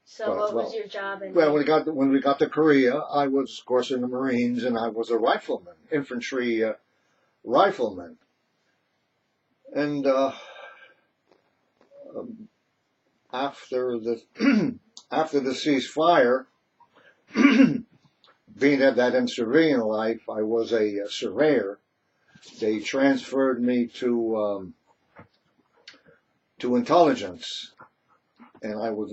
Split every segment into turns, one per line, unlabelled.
So what was your job?
Well, when we got to Korea, I was, of course, in the Marines, and I was a rifleman, infantry rifleman. And after the after the ceasefire, being that in civilian life, I was a surveyor. They transferred me to intelligence, and I was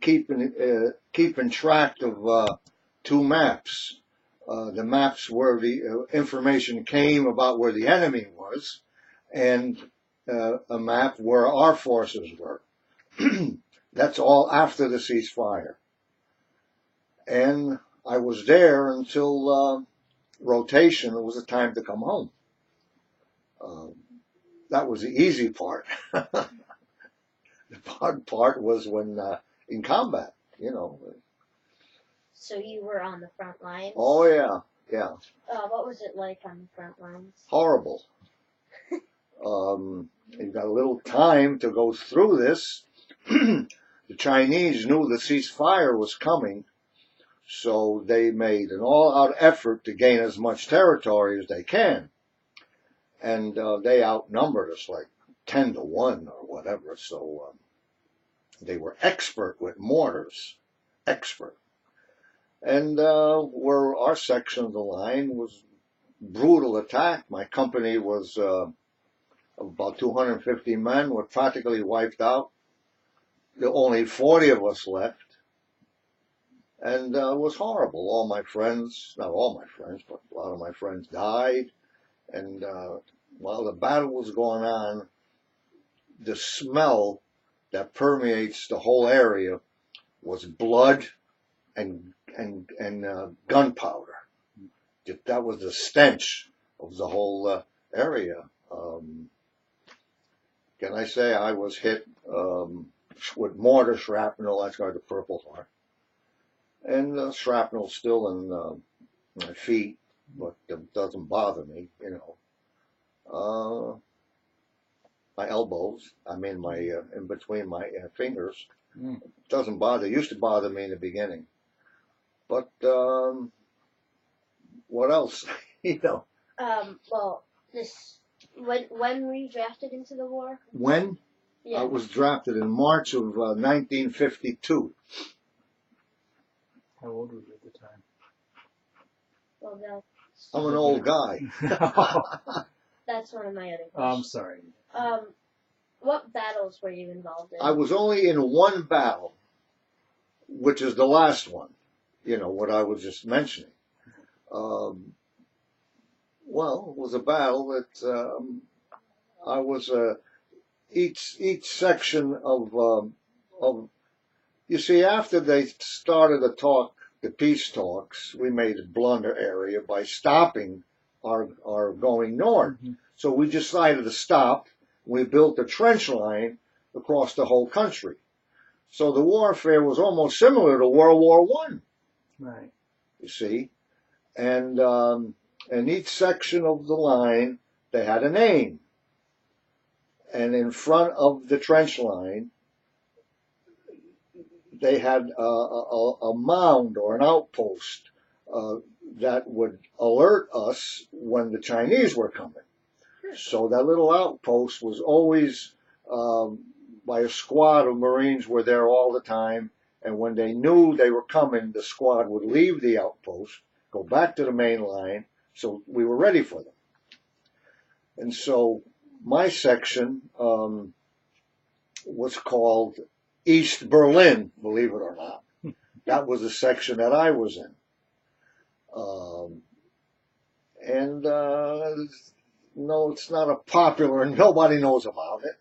keeping track of two maps. The maps where the information came about where the enemy was, and a map where our forces were. That's all after the ceasefire. And I was there until rotation. It was the time to come home. That was the easy part. The hard part was when in combat, you know.
So you were on the front lines?
Oh, yeah, yeah.
What was it like on the front lines?
Horrible. You've got a little time to go through this. The Chinese knew the ceasefire was coming, so they made an all-out effort to gain as much territory as they can. And they outnumbered us like 10 to 1 or whatever, so they were expert with mortars, expert. And where our section of the line was brutal attack. My company was about 250 men, were practically wiped out. There were only 40 of us left. And it was horrible. All my friends, not all my friends, but a lot of my friends died. And while the battle was going on, the smell that permeates the whole area was blood and gunpowder. That was the stench of the whole area. Can I say I was hit with mortar shrapnel? That's got the Purple Heart. And shrapnel still in my feet, but it doesn't bother me, you know. My elbows, I mean my in between my fingers, doesn't bother. It used to bother me in the beginning, but what else, you know?
Well, when were you drafted into the war?
When?
Yeah.
I was drafted in March of 1952.
How old were you at the time?
Well,
I'm an old guy.
That's one of my other questions.
I'm sorry.
What battles were you involved in?
I was only in one battle, which is the last one, you know, what I was just mentioning. Well, it was a battle that I was each section of you see, after they started the peace talks, we made a blunder area by stopping our going north. Mm-hmm. So we decided to stop. We built a trench line across the whole country. So the warfare was almost similar to World War I.
Right.
You see, and each section of the line, they had a name. And in front of the trench line, they had a mound or an outpost that would alert us when the Chinese were coming. So that little outpost was always by a squad of Marines were there all the time. And when they knew they were coming, the squad would leave the outpost, go back to the main line, so we were ready for them. And so my section was called East Berlin, believe it or not. That was the section that I was in. No, it's not a popular, and nobody knows about it.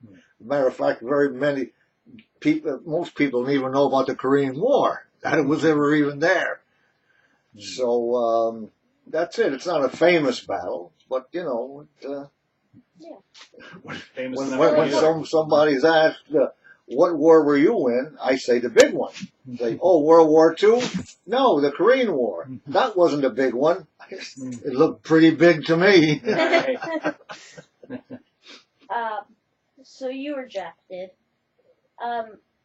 As a matter of fact, most people don't even know about the Korean War, that it was ever even there. So that's it. It's not a famous battle, but you know, when somebody's asked, what war were you in? I say the big one. Say, oh, World War II? No, the Korean War. That wasn't a big one. It looked pretty big to me.
So you were drafted.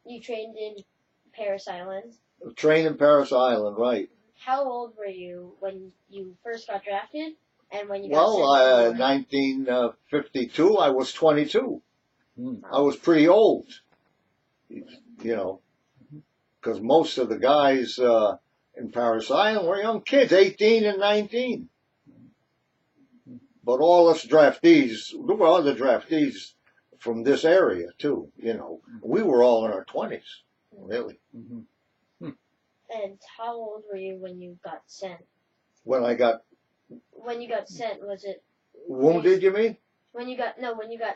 you trained in Paris Island.
Trained in Paris Island, right.
How old were you when you first got drafted and when you got
Well,
sent to war?
1952, I was 22.
Mm.
I was pretty old, you know, because most of the guys in Paris Island were young kids, 18 and 19. But all us draftees, there were other draftees from this area too, you know. We were all in our 20s, really.
Mm-hmm.
And how old were you when you got sent?
When I got
When you got sent, was it
wounded, you mean?
when you got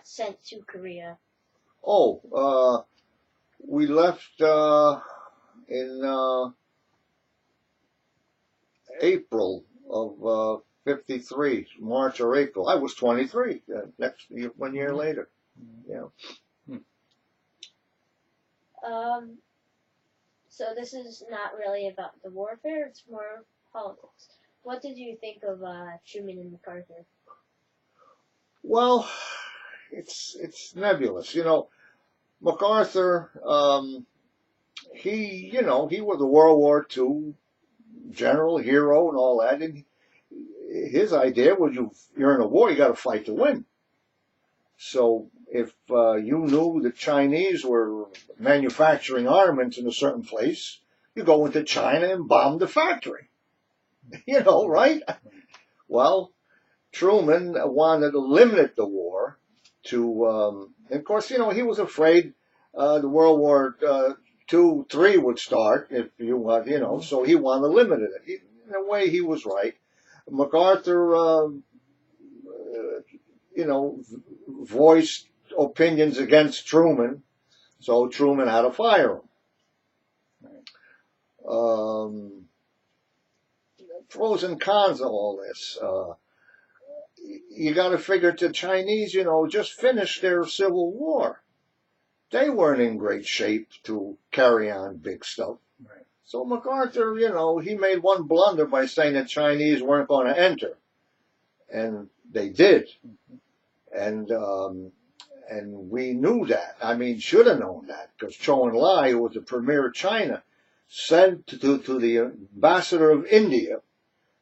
sent to Korea?
Oh, we left in April of 53, March or April. I was 23. Next year, 1 year later. Yeah.
So this is not really about the warfare, it's more politics. What did you think of Truman and MacArthur?
Well, it's nebulous. You know, MacArthur, he was a World War II general, hero, and all that. And his idea was you're in a war, you got to fight to win. So if you knew the Chinese were manufacturing armaments in a certain place, you go into China and bomb the factory. You know, right? Well, Truman wanted to limit the war to, of course, you know, he was afraid the World War II, III would start if you want, you know, so he wanted to limit it. In a way, he was right. MacArthur, you know, voiced opinions against Truman, so Truman had to fire him. Pros and cons of all this. You got to figure the Chinese, you know, just finished their civil war. They weren't in great shape to carry on big stuff.
Right.
So MacArthur, you know, he made one blunder by saying the Chinese weren't going to enter. And they did. And we knew that. I mean, should have known that, because Zhou Enlai, who was the premier of China, said to the ambassador of India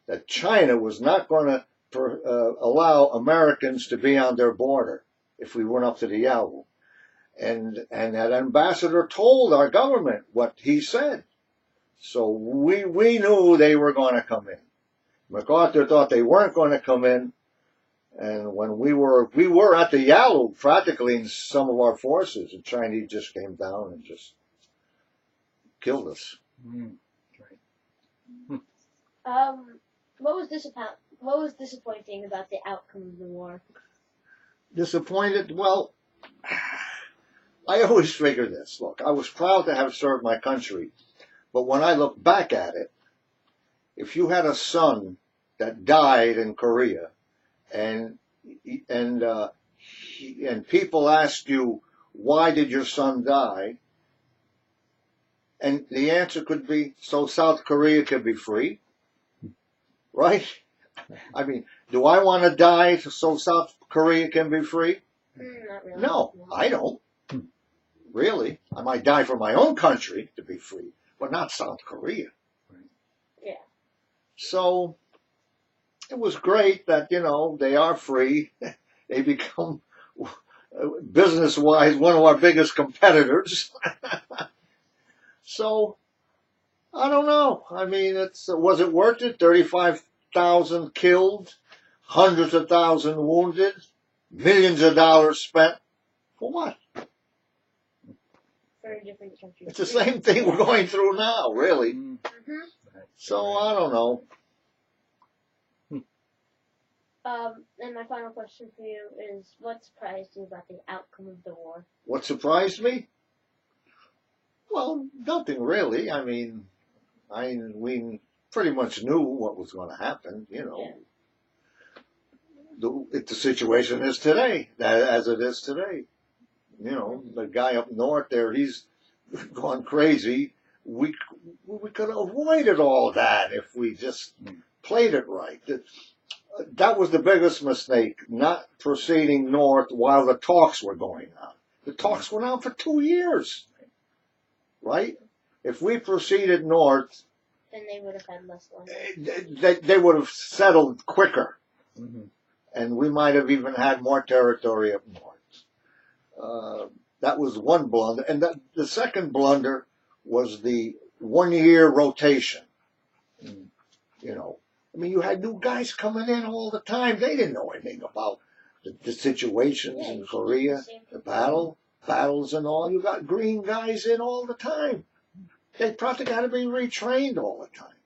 that China was not going to allow Americans to be on their border if we went up to the Yalu. And that ambassador told our government what he said. So we knew they were going to come in. MacArthur thought they weren't going to come in. And when we were at the Yalu practically in some of our forces, the Chinese just came down and just killed us.
Mm. Right.
What was disappointing about the outcome of the war?
Disappointed? Well, I always figure this. Look, I was proud to have served my country, but when I look back at it, if you had a son that died in Korea, and people ask you, why did your son die? And the answer could be, so South Korea could be free. Right? I mean, do I want to die so South Korea can be free?
Not really.
No, I don't. Really. I might die for my own country to be free, but not South Korea.
Yeah.
So it was great that, you know, they are free. They become, business-wise, one of our biggest competitors. So, I don't know. I mean, was it worth it? 35,000 killed, hundreds of thousands wounded, millions of dollars spent. For what?
Very different countries.
It's the same thing we're going through now, really.
Mm-hmm.
So, I don't know.
And my final question for you is, what surprised you about the outcome of the war?
What surprised me? Well, nothing really. I mean, we pretty much knew what was going to happen, you know. Yeah. The situation is today, as it is today. You know, the guy up north there, he's gone crazy. We could have avoided all that if we just played it right. That was the biggest mistake, not proceeding north while the talks were going on. The talks went on for 2 years. right? If we proceeded north,
Then they would have had less land.
they would have settled quicker,
Mm-hmm.
and we might have even had more territory up north. That was one blunder. And the second blunder was the 1 year rotation.
Mm.
You know, I mean, you had new guys coming in all the time. They didn't know anything about the situations
Yeah,
in
you should
Korea,
do the same
the
thing.
battles and all. You got green guys in all the time. They probably got to be retrained all the time.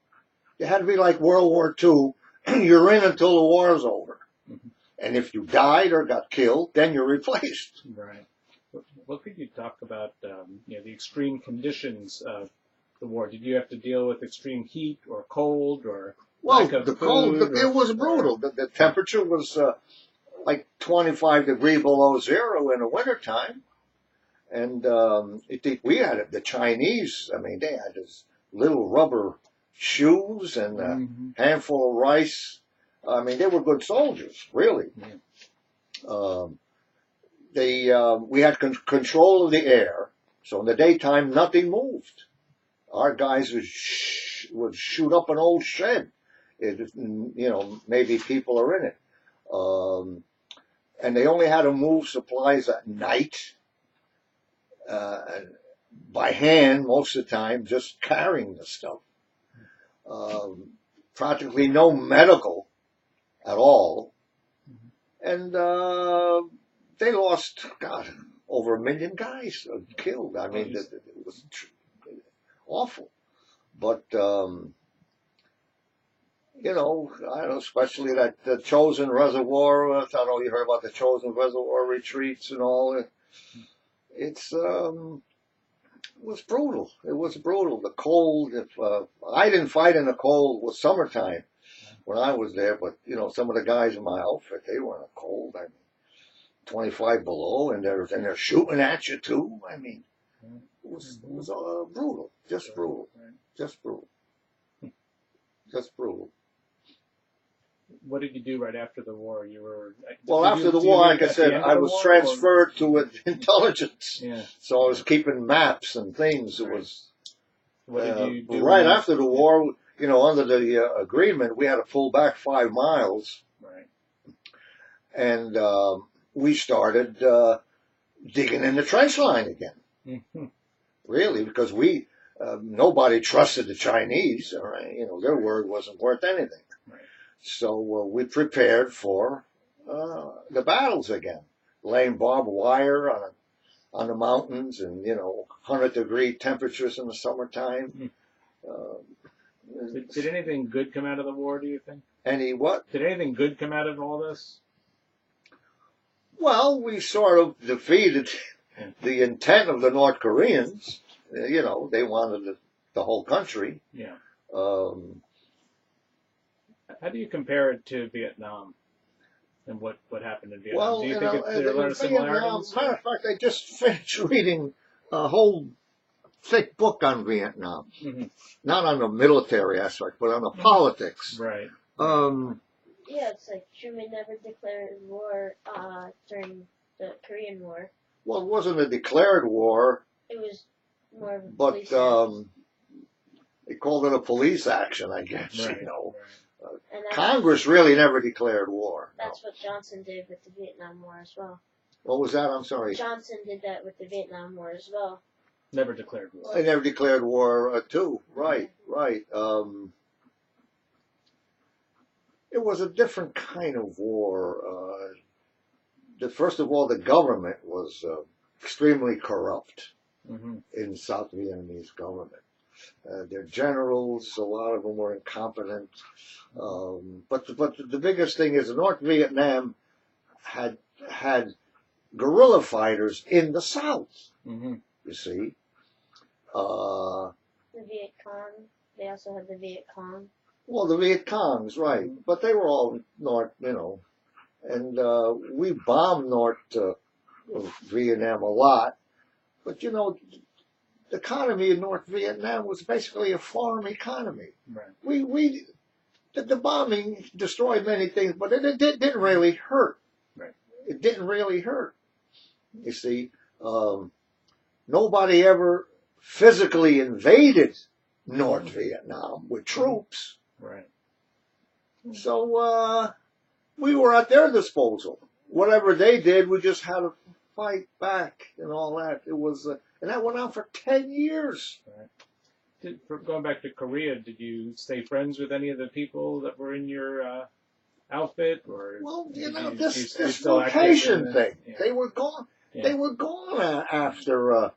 It had to be like World War II. You're in until the war's over.
Mhm.
And if you died or got killed, then you're replaced.
Right. What could you talk about, the extreme conditions of the war? Did you have to deal with extreme heat or cold or
Well,
lack of
the cold,
food?
it was brutal. The temperature was like 25 degrees below zero in the wintertime. And we had it. The Chinese, I mean, they had this little rubber shoes and a
Mm-hmm.
handful of rice. I mean, they were good soldiers, really.
Yeah.
We had control of the air, so in the daytime nothing moved. Our guys would shoot up an old shed. Maybe people are in it, and they only had to move supplies at night, by hand most of the time, just carrying the stuff. Practically no medical at all, and they lost, God, over 1 million guys killed. I mean, it was awful. But, I don't know, especially the Chosin Reservoir. I don't know, you heard about the Chosin Reservoir retreats and all. It was brutal. It was brutal. The cold, I didn't fight in the cold. It was summertime when I was there, but, some of the guys in my outfit, they were in the cold. I mean, 25 below, and they're shooting at you too. I mean, it was brutal, just brutal, just brutal, just brutal.
What did you do right after the war? You were
After the war, like I said, I was transferred to intelligence.
Yeah.
So I was keeping maps and things. It was
What did you do
right after the war. Under the agreement, we had to pull back 5 miles.
Right.
And we started digging in the trench line again.
Mm-hmm.
Really, because nobody trusted the Chinese. Right? Their word wasn't worth anything.
Right.
So we prepared for the battles again, laying barbed wire on the mountains, and 100-degree temperatures in the summertime.
Did anything good come out of the war, do you think?
Any what?
Did anything good come out of all this?
Well, we sort of defeated the intent of the North Koreans. They wanted the whole country.
Yeah.
How
do you compare it to Vietnam and what happened in Vietnam?
Well,
do you think there are a lot of
Vietnam,
similarities?
matter of fact, I just finished reading a whole thick book on Vietnam.
Mm-hmm.
Not on the military aspect, but on the politics.
Right.
Yeah, it's like Truman never declared war during the Korean War.
Well, it wasn't a declared war.
It was more of a
But
police action.
they called it a police action, I guess.
Right.
And
Congress really never declared war.
That's what Johnson did with the Vietnam War as well.
What was that? I'm sorry.
Johnson did that with the Vietnam War as well.
Never declared war.
They never declared war too. Right. It was a different kind of war. First of all, the government was extremely corrupt in South Vietnamese government. Their generals, a lot of them were incompetent. But the biggest thing is North Vietnam had guerrilla fighters in the South.
Mm-hmm.
You see.
The Viet Cong. They also had the Viet Cong.
Well, the Viet Congs, right. But they were all North, and we bombed North Vietnam a lot. But, the economy in North Vietnam was basically a farm economy.
Right.
The bombing destroyed many things, but it didn't really hurt.
Right.
It didn't really hurt. You see, nobody ever physically invaded North Vietnam with troops.
Right.
So we were at their disposal. Whatever they did, we just had to fight back and all that. It was, and that went on for 10 years.
Right. Going back to Korea, did you stay friends with any of the people that were in your outfit, or
Well,
this
this rotation thing.
Yeah.
They were gone.
Yeah.
They were gone after a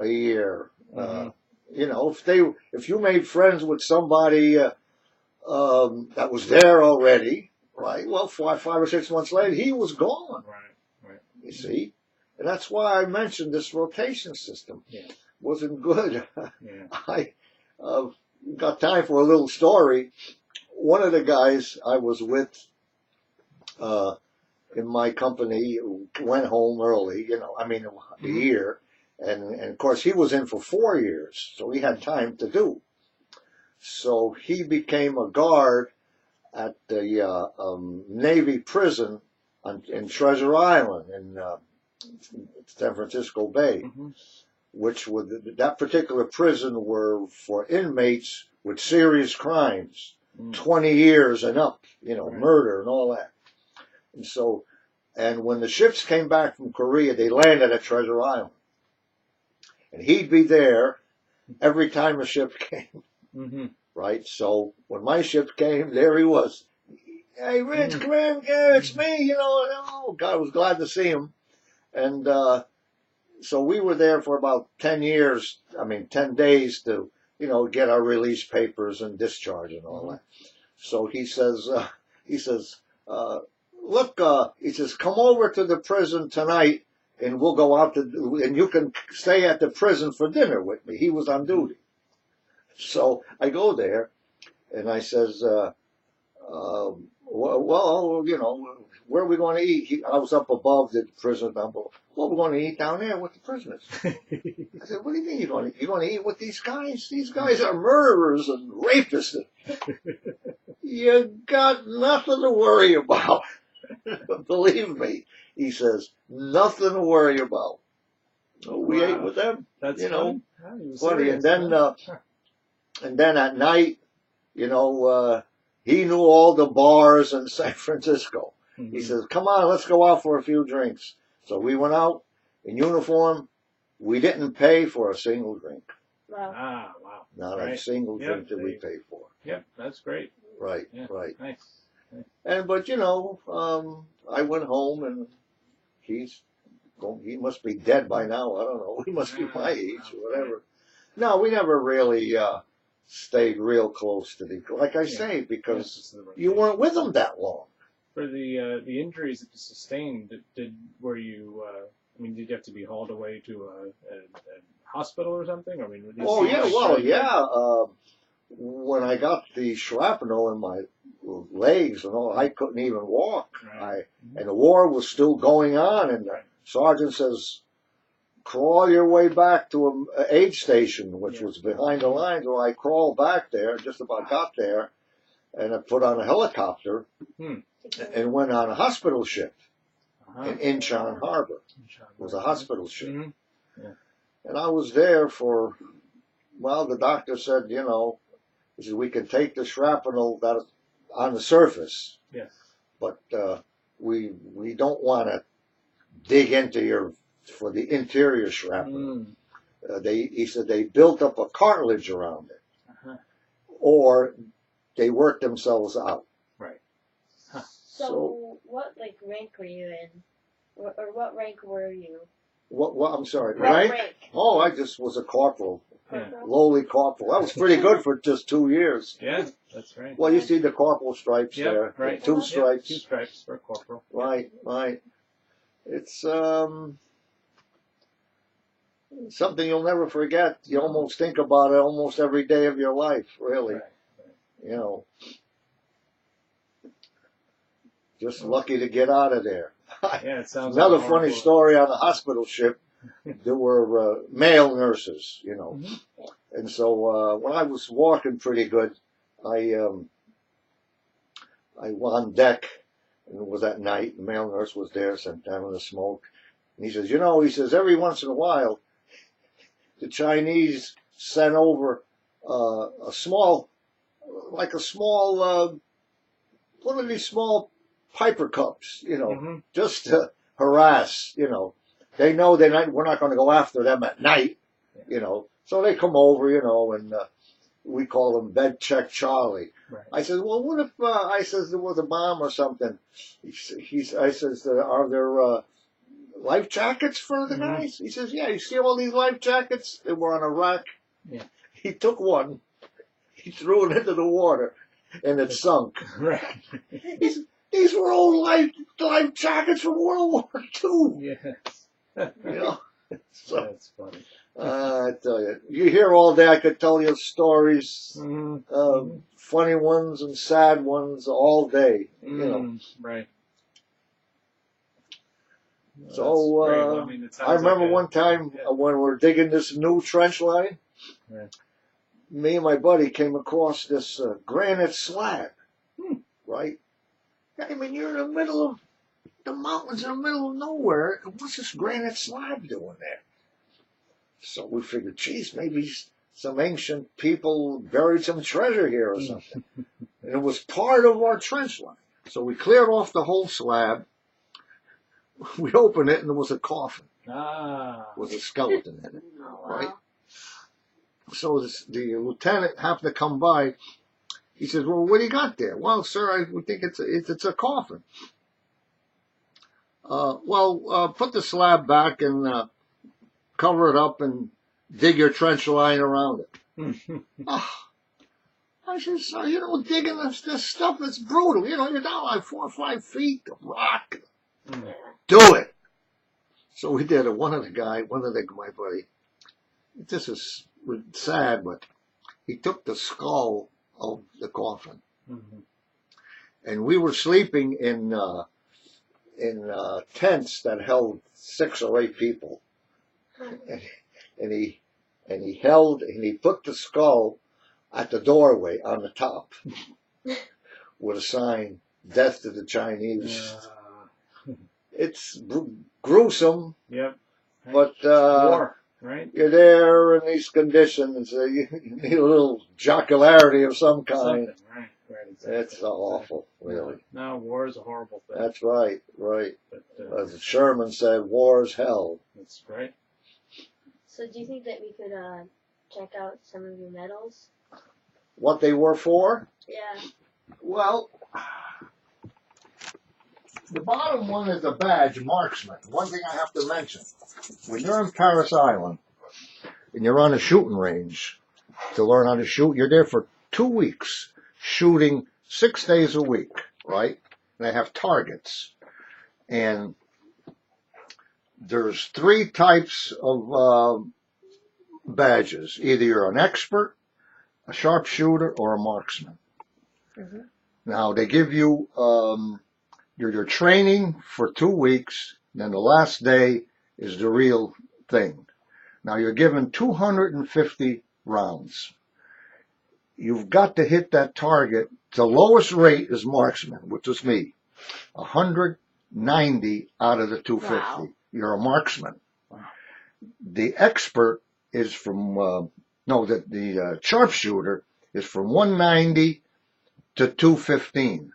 year.
Mm-hmm.
If you made friends with somebody that was there already, right? Well, 5 or 6 months later, he was gone.
Right.
You see, and that's why I mentioned this rotation system.
Yeah.
Wasn't good.
Yeah.
I got time for a little story. One of the guys I was with in my company went home early. A year, and of course he was in for 4 years, so he had time to do. So he became a guard at the Navy prison in Treasure Island in San Francisco Bay,
Mm-hmm.
which that particular prison were for inmates with serious crimes, 20 years and up,
Right.
murder and all that. And when the ships came back from Korea, they landed at Treasure Island. And he'd be there every time a ship came,
Mm-hmm.
right? So when my ship came, there he was. Hey, Rich, come in, yeah, it's me, God, I was glad to see him. And so we were there for about 10 days to, get our release papers and discharge and all that. So he says, look, he says, come over to the prison tonight and we'll go out and you can stay at the prison for dinner with me. He was on duty. So I go there and I says, well, where are we going to eat? I was up above the prison number. Well, we're going to eat down there with the prisoners. I said, what do you mean you're going to eat with these guys? These guys are murderers and rapists. You got nothing to worry about. Believe me, he says, nothing to worry about. So we ate with them.
That's
funny.
funny.
And then at night, he knew all the bars in San Francisco.
Mm-hmm.
He says, come on, let's go out for a few drinks. So we went out in uniform. We didn't pay for a single drink.
Wow.
Wow.
Not a single drink did we pay for.
Yep, that's great.
Right,
Yeah.
right.
Nice.
But I went home and he must be dead by now. I don't know. He must be my age or whatever. No, we never really stayed real close to like I say, because you weren't with them that long.
For the injuries that you sustained, did you have to be hauled away to a hospital or something?
Oh yeah, well yeah. When I got the shrapnel in my legs and all, I couldn't even walk.
Right.
And the war was still going on, and the sergeant says, crawl your way back to an aid station, which was behind the lines. Well, I crawled back there, just about got there, and I put on a helicopter and went on a hospital ship in Incheon Harbor. It was a hospital ship.
Mm-hmm. Yeah.
And I was there for, the doctor said, he said, we can take the shrapnel that's on the surface.
Yes.
But we don't want to dig into for the interior shrapnel. He said they built up a cartilage around it, or they worked themselves out.
Right.
So what rank were you in, or what rank were you?
What? I'm sorry.
What rank?
Oh, I just was a corporal.
Yeah.
Lowly corporal. That was pretty good for just 2 years.
Yeah, that's right.
Well, you see the corporal stripes there.
Right.
2 stripes.
2 stripes for a corporal.
Right. It's something you'll never forget. You almost think about it almost every day of your life, really.
Right.
Just lucky to get out of there.
Yeah, it sounds
Another
like
funny story on the hospital ship. There were male nurses,
Mm-hmm.
and so when I was walking pretty good, I was on deck, and it was at night. The male nurse was there, sent down in the smoke, and he says, he says every once in a while, the Chinese sent over a small, like a small, one of these small Piper cups, just to harass, They know we're not going to go after them at night, So they come over, and we call them Bed Check Charlie.
Right.
I said, well, what if, there was a bomb or something? I says, are there life jackets for the guys? He says, yeah, you see all these life jackets? They were on a rack.
Yeah.
He took one, he threw it into the water, and it sunk.
Right.
These were old life jackets from World War II.
Yes.
So,
That's funny.
I tell you, you hear all day. I could tell you stories, funny ones and sad ones all day.
Right. Well,
So
that's great. Well, I mean, it sounds
I remember
like
one time when we were digging this new trench line.
Right.
Me and my buddy came across this granite slab. Right. I mean, you're in the middle of the mountains, in the middle of nowhere. What's this granite slab doing there? So we figured, geez, maybe some ancient people buried some treasure here or something. And it was part of our trench line. So we cleared off the whole slab. We opened it, and there was a coffin. With a skeleton in it.
Oh, wow.
Right? So the lieutenant happened to come by. He says, well, what do you got there? Well, sir, we think it's a coffin. Put the slab back and cover it up and dig your trench line around it. I said, sir, digging this stuff, it's brutal. You're down like 4 or 5 feet of rock. Do it. So we did it. My buddy, this is sad, but he took the skull of the coffin. And we were sleeping in tents that held 6 or 8 people. And he put the skull at the doorway on the top with a sign, "Death to the Chinese." It's gruesome. Yep. But
War, right?
You're there in these conditions. You need a little jocularity of some kind.
Right, exactly.
It's awful, really.
No, war is a horrible thing.
That's right.
But,
as Sherman said, war is hell.
That's right.
So do you think that we could check out some of your medals?
What they were for?
Yeah.
Well, the bottom one is a badge, marksman. One thing I have to mention. When you're in Paris Island and you're on a shooting range to learn how to shoot, you're there for 2 weeks, shooting 6 days a week, right? And they have targets. And there's 3 types of badges. Either you're an expert, a sharpshooter, or a marksman. Now, they give you your training for 2 weeks, then the last day is the real thing. Now, you're given 250 rounds. You've got to hit that target. The lowest rate is marksman, which is me. 190 out of the 250. Wow. You're a marksman. The expert is from, the sharpshooter is from 190 to 215.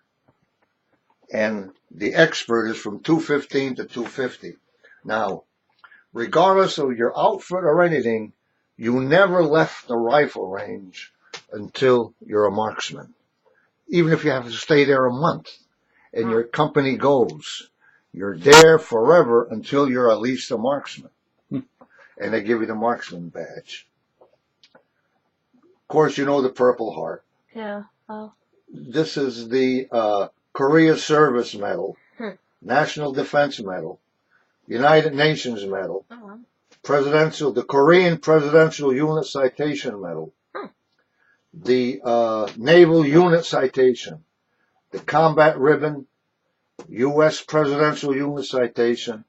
And the expert is from 215 to 250. Now, regardless of your outfit or anything, you never left the rifle range until you're a marksman. Even if you have to stay there a month and your company goes, you're there forever until you're at least a marksman. And they give you the marksman badge. Of course, you know the Purple Heart.
Yeah. Oh.
This is the Korea Service Medal, National Defense Medal, United Nations Medal, the Korean Presidential Unit Citation Medal, the Naval Unit Citation, the Combat Ribbon, U.S. Presidential Unit Citation.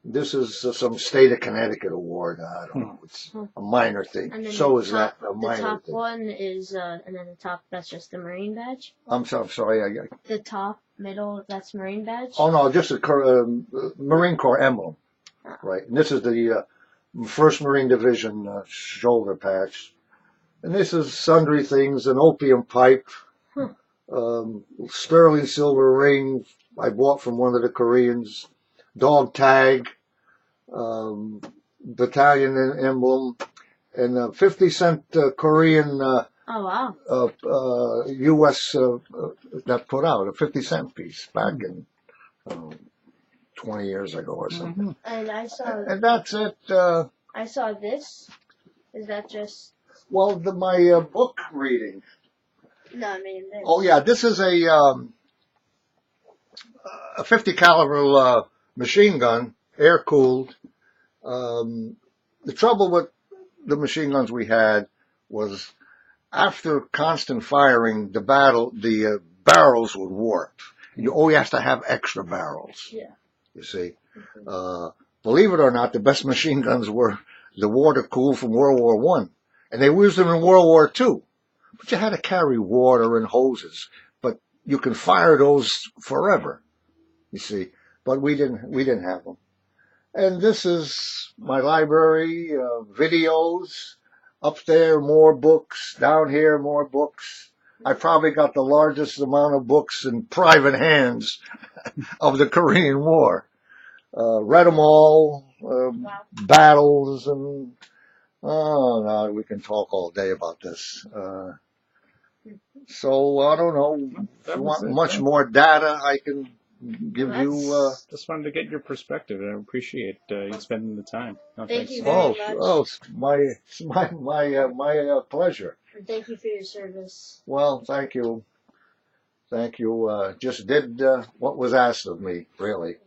This is some state of Connecticut award. I don't know. It's a minor thing. So is that a minor thing.
The top one is, and then the top, that's just the Marine badge?
I'm sorry.
The top, middle, that's Marine badge?
Oh, no, just a Marine Corps emblem. Right. And this is the 1st Marine Division shoulder patch. And this is sundry things, an opium pipe, sterling silver ring I bought from one of the Koreans, dog tag, battalion emblem, and a 50-cent Korean
Oh wow.
U.S. That put out a 50-cent piece back in 20 years ago or something.
And I saw.
And that's it.
I saw this. Is that just?
Well, my book reading.
No, I mean this.
Oh yeah, this is a 50 caliber machine gun, air cooled. The trouble with the machine guns we had was after constant firing, the barrels would warp. You always have to have extra barrels.
Yeah.
You see, believe it or not, the best machine guns were the water cooled from World War One, and they used them in World War Two. But you had to carry water and hoses. But you can fire those forever. You see, but we didn't have them. And this is my library, videos. Up there, more books. Down here, more books. I probably got the largest amount of books in private hands of the Korean War. Read them all, battles, and oh no, we can talk all day about this. So I don't know. If you want much more data, I can give you.
Just wanted to get your perspective, and I appreciate you spending the time.
Thank you very much.
It's my pleasure.
And thank you for your service.
Well, thank you. Thank you. Just did what was asked of me, really.